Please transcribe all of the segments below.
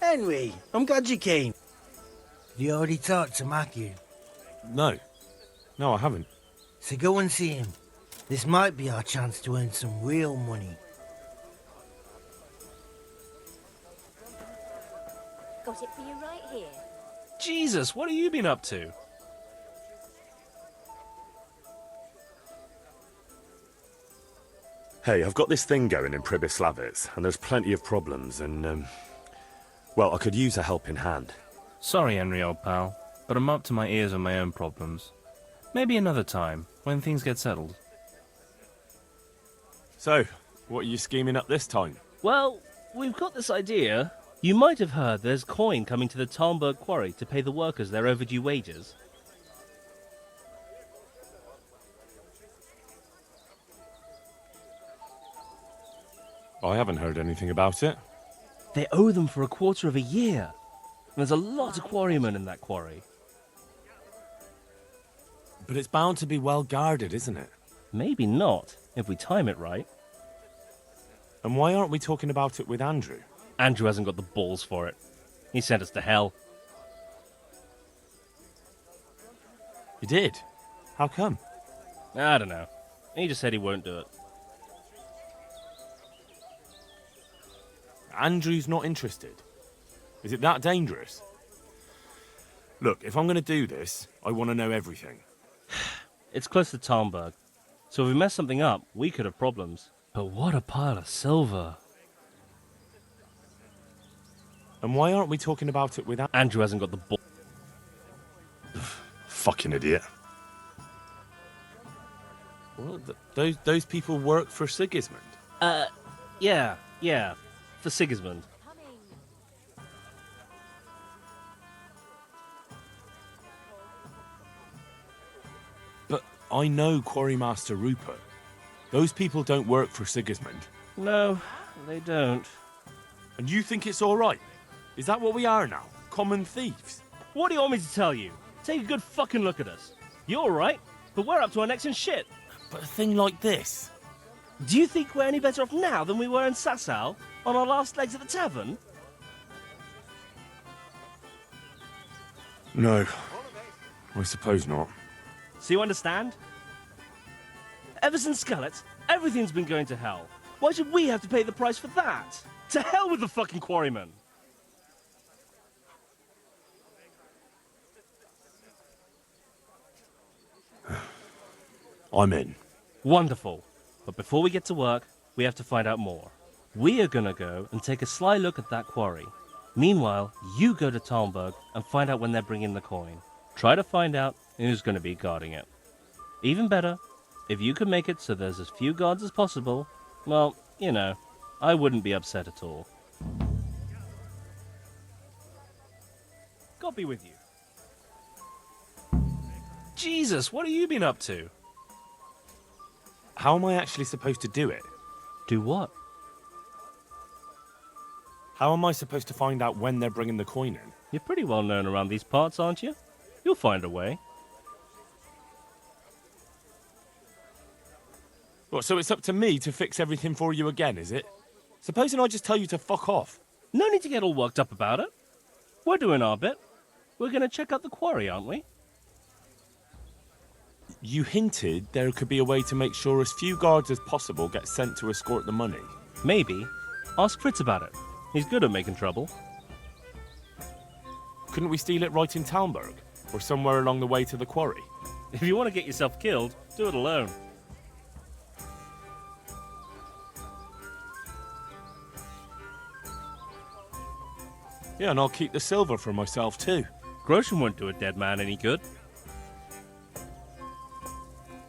Henry, I'm glad you came. Have you already talked to Matthew? No. No, I haven't. So go and see him. This might be our chance to earn some real money. Got it for you right here. Jesus, what have you been up to? Hey, I've got this thing going in Pribyslavitz, and there's plenty of problems, and, well, I could use a helping hand. Sorry, Henry, old pal, but I'm up to my ears in my own problems. Maybe another time, when things get settled. So, what are you scheming up this time? Well, we've got this idea. You might have heard there's coin coming to the Talmberg quarry to pay the workers their overdue wages. I haven't heard anything about it. They owe them for a quarter of a year. And there's a lot of quarrymen in that quarry. But it's bound to be well guarded, isn't it? Maybe not, if we time it right. And why aren't we talking about it with Andrew? Andrew hasn't got the balls for it. He sent us to hell. He did? How come? I don't know. He just said he won't do it. Andrew's not interested. Is it that dangerous? Look, if I'm going to do this, I want to know everything. It's close to Talmberg, so if we mess something up, we could have problems. But what a pile of silver. And why aren't we talking about it with Andrew hasn't got the ball. Fucking idiot. Well, those people work for Sigismund. Yeah, for Sigismund. But I know Quarrymaster Rupert. Those people don't work for Sigismund. No, they don't. And you think it's all right? Is that what we are now? Common thieves? What do you want me to tell you? Take a good fucking look at us. You're all right, but we're up to our necks in shit. But a thing like this... Do you think we're any better off now than we were in Sasau, on our last legs at the tavern? No. I suppose not. So you understand? Ever since Skullet, everything's been going to hell. Why should we have to pay the price for that? To hell with the fucking quarrymen! I'm in. Wonderful. But before we get to work, we have to find out more. We are gonna go and take a sly look at that quarry. Meanwhile, you go to Talmberg and find out when they're bringing the coin. Try to find out who's gonna be guarding it. Even better, if you can make it so there's as few guards as possible, well, you know, I wouldn't be upset at all. God be with you. Jesus, what have you been up to? How am I actually supposed to do it? Do what? How am I supposed to find out when they're bringing the coin in? You're pretty well known around these parts, aren't you? You'll find a way. What, so it's up to me to fix everything for you again, is it? Supposing I just tell you to fuck off? No need to get all worked up about it. We're doing our bit. We're gonna check out the quarry, aren't we? You hinted there could be a way to make sure as few guards as possible get sent to escort the money. Maybe. Ask Fritz about it. He's good at making trouble. Couldn't we steal it right in Talmberg? Or somewhere along the way to the quarry? If you want to get yourself killed, do it alone. Yeah, and I'll keep the silver for myself too. Groshen won't do a dead man any good.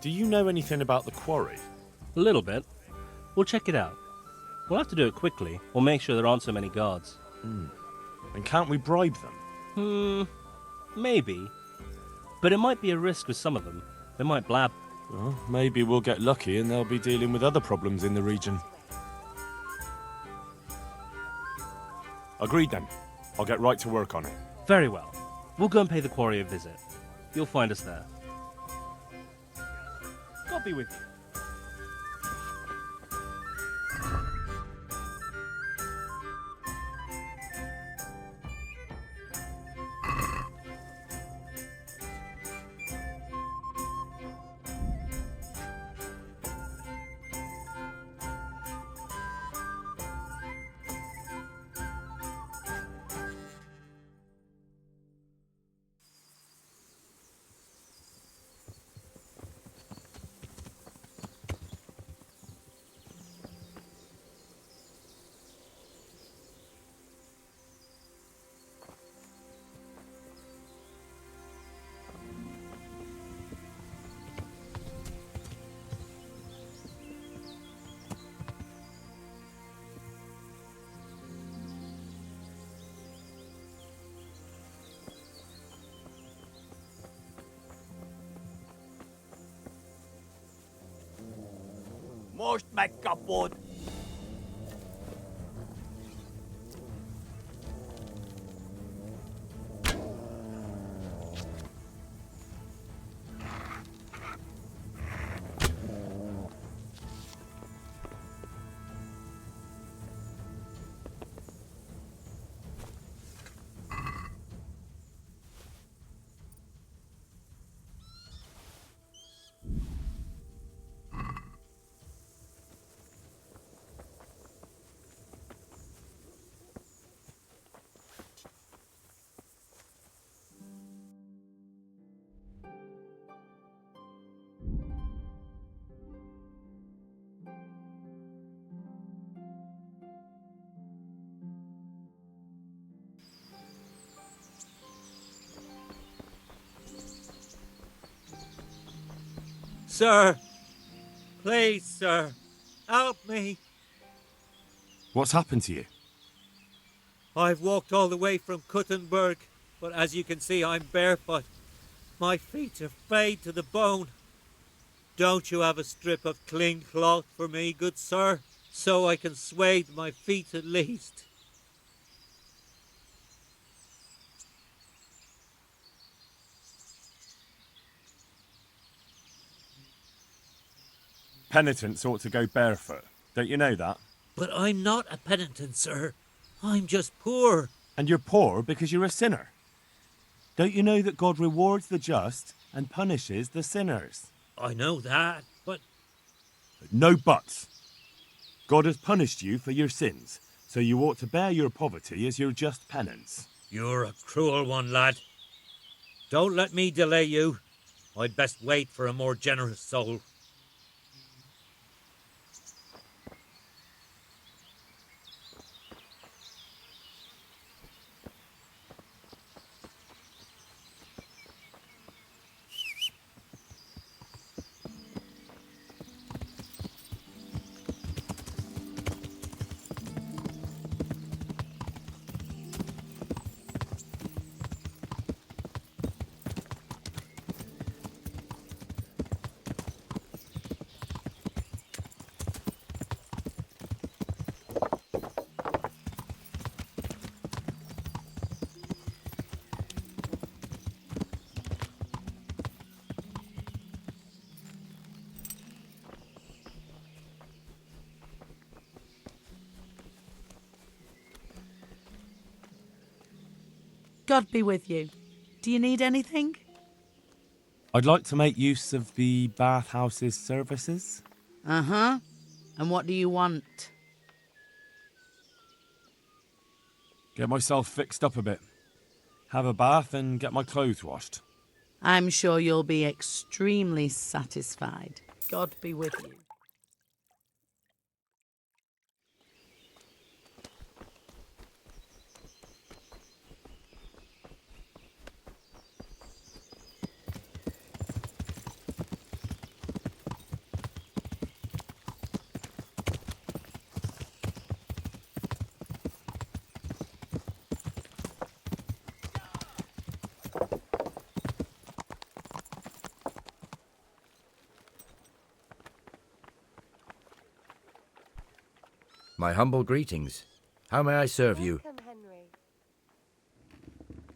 Do you know anything about the quarry? A little bit. We'll check it out. We'll have to do it quickly. We'll make sure there aren't so many guards. And can't we bribe them? Maybe. But it might be a risk with some of them. They might blab. Well, maybe we'll get lucky and they'll be dealing with other problems in the region. Agreed then. I'll get right to work on it. Very well. We'll go and pay the quarry a visit. You'll find us there. God be with you. måste mig kaputt. Sir, please, sir, help me. What's happened to you? I've walked all the way from Kuttenberg, but as you can see, I'm barefoot. My feet are frayed to the bone. Don't you have a strip of clean cloth for me, good sir, so I can swathe my feet at least? Penitents ought to go barefoot. Don't you know that? But I'm not a penitent, sir. I'm just poor. And you're poor because you're a sinner. Don't you know that God rewards the just and punishes the sinners? I know that, but No buts. God has punished you for your sins, so you ought to bear your poverty as your just penance. you're a cruel one, lad. Don't let me delay you. I'd best wait for a more generous soul. God be with you. Do you need anything? I'd like to make use of the bathhouse's services. Uh-huh. And what do you want? Get myself fixed up a bit. Have a bath and get my clothes washed. I'm sure you'll be extremely satisfied. God be with you. My humble greetings. How may I serve you? Welcome, Henry.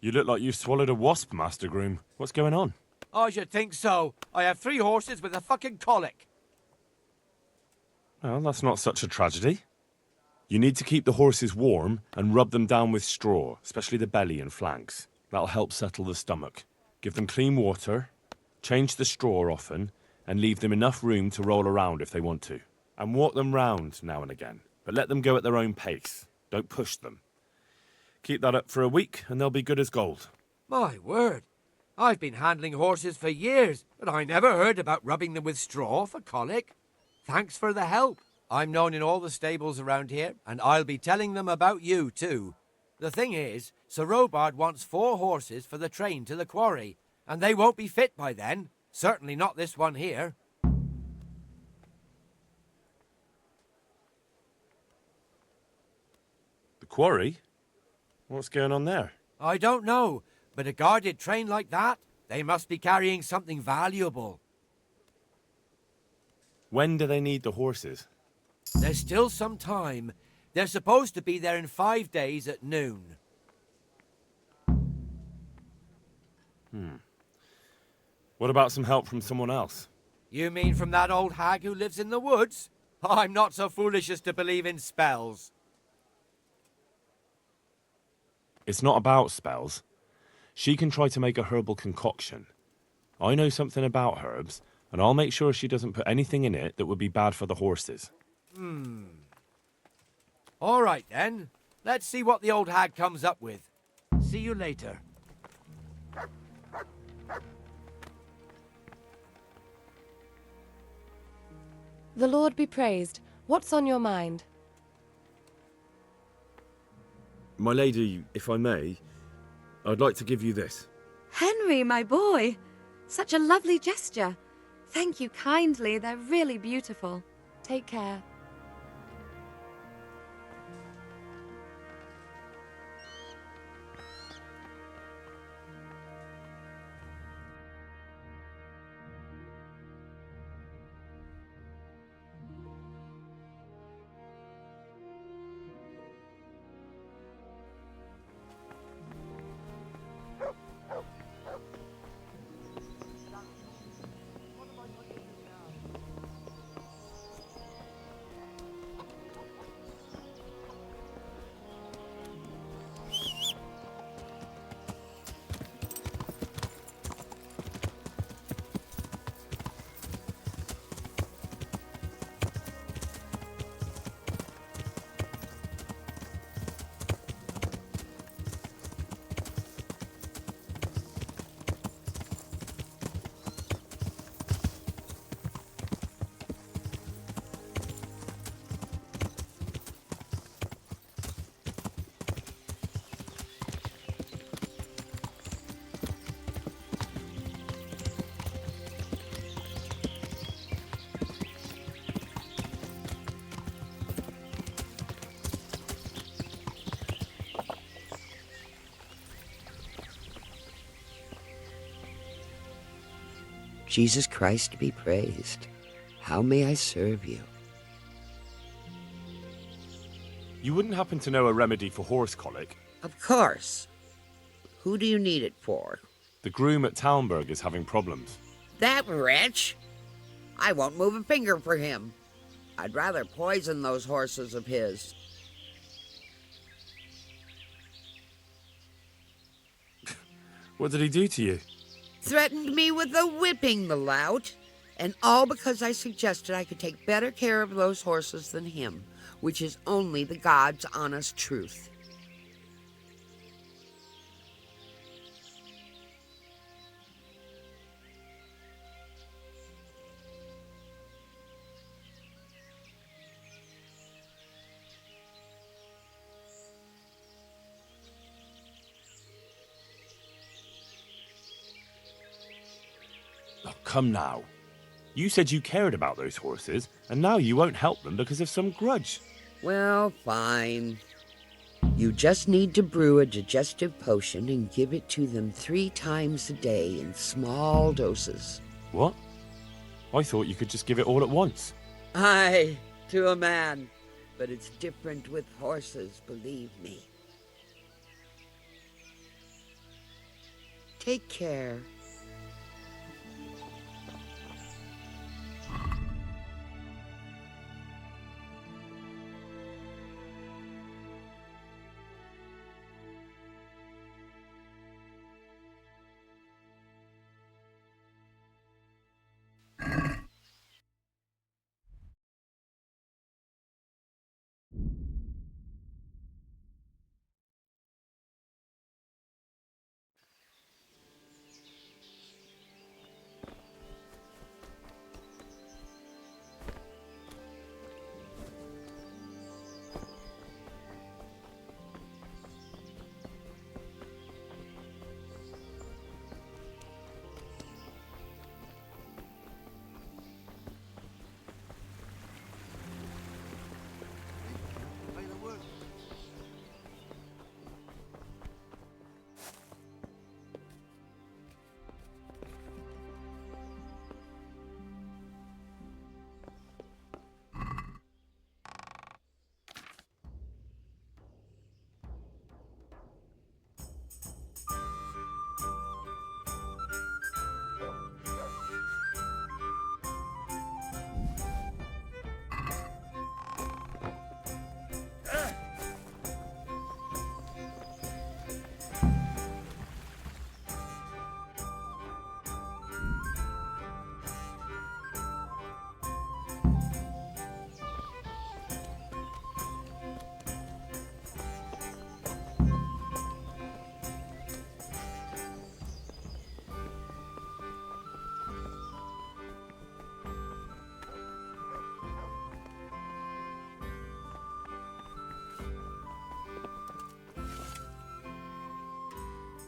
You look like you've swallowed a wasp, Master Groom. What's going on? I should think so. I have 3 horses with a fucking colic. Well, that's not such a tragedy. You need to keep the horses warm and rub them down with straw, especially the belly and flanks. That'll help settle the stomach. Give them clean water, change the straw often, and leave them enough room to roll around if they want to. And walk them round now and again, but let them go at their own pace. Don't push them. Keep that up for a week and they'll be good as gold. My word. I've been handling horses for years, but I never heard about rubbing them with straw for colic. Thanks for the help. I'm known in all the stables around here, and I'll be telling them about you too. The thing is, Sir Robard wants 4 horses for the train to the quarry, and they won't be fit by then. Certainly not this one here. The quarry? What's going on there? I don't know, but a guarded train like that, they must be carrying something valuable. When do they need the horses? There's still some time. They're supposed to be there in 5 days at noon. What about some help from someone else? You mean from that old hag who lives in the woods? I'm not so foolish as to believe in spells. It's not about spells. She can try to make a herbal concoction. I know something about herbs, and I'll make sure she doesn't put anything in it that would be bad for the horses. All right, then. Let's see what the old hag comes up with. See you later. The Lord be praised. What's on your mind? My lady, if I may, I'd like to give you this. Henry, my boy! Such a lovely gesture. Thank you kindly. They're really beautiful. Take care. Jesus Christ be praised. How may I serve you? You wouldn't happen to know a remedy for horse colic? Of course. Who do you need it for? The groom at Talmberg is having problems. That wretch? I won't move a finger for him. I'd rather poison those horses of his. What did he do to you? Threatened me with a whipping, the lout. And all because I suggested I could take better care of those horses than him, which is only the God's honest truth. Oh, come now. You said you cared about those horses, and now you won't help them because of some grudge. Well, fine. You just need to brew a digestive potion and give it to them 3 times a day in small doses. What? I thought you could just give it all at once. Aye, to a man. But it's different with horses, believe me. Take care.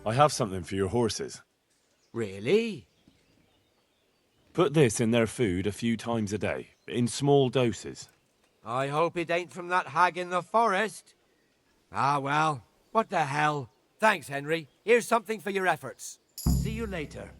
I have something for your horses. Really? Put this in their food a few times a day, in small doses. I hope it ain't from that hag in the forest. Ah, well, what the hell? Thanks, Henry. Here's something for your efforts. See you later.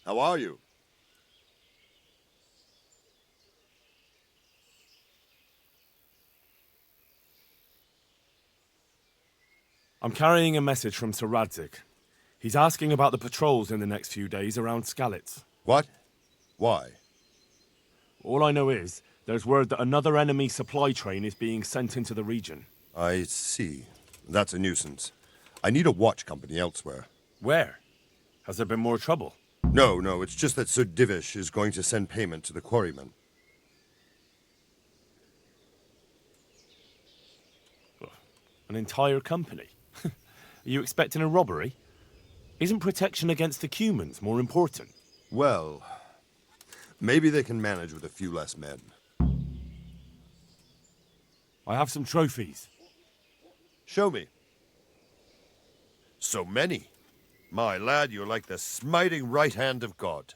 How are you? I'm carrying a message from Sir Radzig. He's asking about the patrols in the next few days around Skalitz. What? Why? All I know is, there's word that another enemy supply train is being sent into the region. I see. That's a nuisance. I need a watch company elsewhere. Where? Has there been more trouble? No, it's just that Sir Divish is going to send payment to the quarrymen. An entire company? Are you expecting a robbery? Isn't protection against the Cumans more important? Well, maybe they can manage with a few less men. I have some trophies. Show me. So many. My lad, you're like the smiting right hand of God.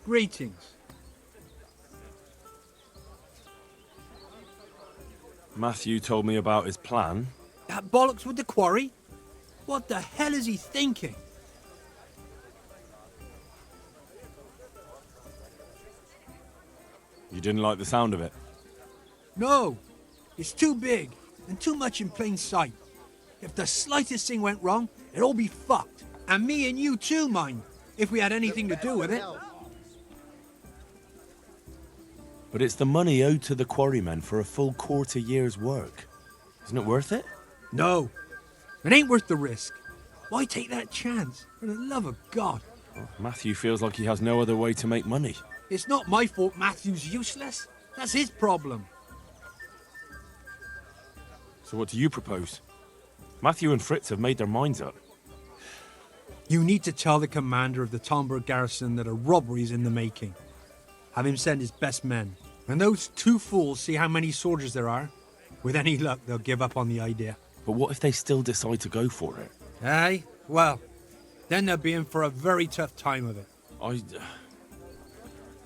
Greetings. Matthew told me about his plan. That bollocks with the quarry? What the hell is he thinking? You didn't like the sound of it? No, it's too big and too much in plain sight. If the slightest thing went wrong, it'd all be fucked. And me and you too, mind, if we had anything to do with it. But it's the money owed to the quarrymen for a full quarter year's work. Isn't it worth it? No, it ain't worth the risk. Why take that chance? For the love of God. Well, Matthew feels like he has no other way to make money. It's not my fault Matthew's useless. That's his problem. So what do you propose? Matthew and Fritz have made their minds up. You need to tell the commander of the Talmberg garrison that a robbery is in the making. Have him send his best men. When those two fools see how many soldiers there are, with any luck, they'll give up on the idea. But what if they still decide to go for it? Aye? Well, then they'll be in for a very tough time of it.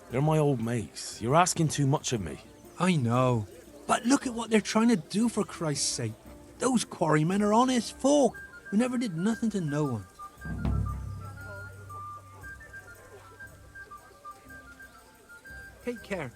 They're my old mates. You're asking too much of me. I know. But look at what they're trying to do, for Christ's sake. Those quarrymen are honest folk who never did nothing to no one. Take care.